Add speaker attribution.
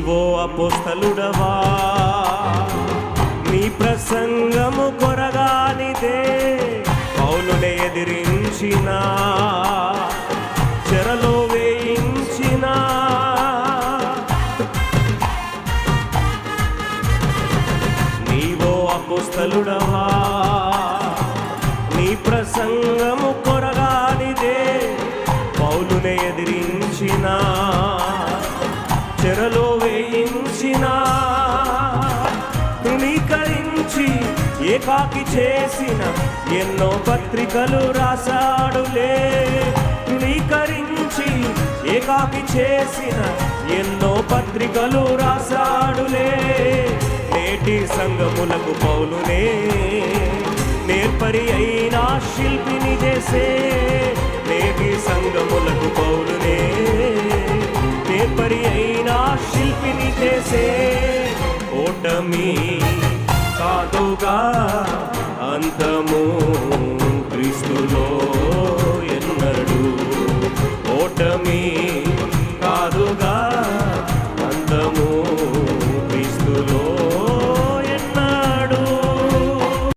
Speaker 1: నీవో అపోస్తలుడవా, నీ ప్రసంగము కొరగానిదే పౌలునే ఎదిరించిన, చెరలో వేయించిన. నీవో అపోస్తలుడవా, నీ ప్రసంగము కొరగానిదే పౌలునే ఎదిరించిన, చెరలో వేయించిన. తృణీకరించి ఏకాకి చేసిన ఎన్నో పత్రికలు రాశాడులే. తృణీకరించి ఏకాకి చేసిన ఎన్నో పత్రికలు రాశాడులే. నేటి సంఘములకు పౌలునే నేర్పరి అయినా శిల్పిని చేసే. నేటి సంఘములకు పౌలునే నేర్పరి అయినా శిల్పిని చేసే. ఓటమి కాదుగా అంతము క్రీస్తులో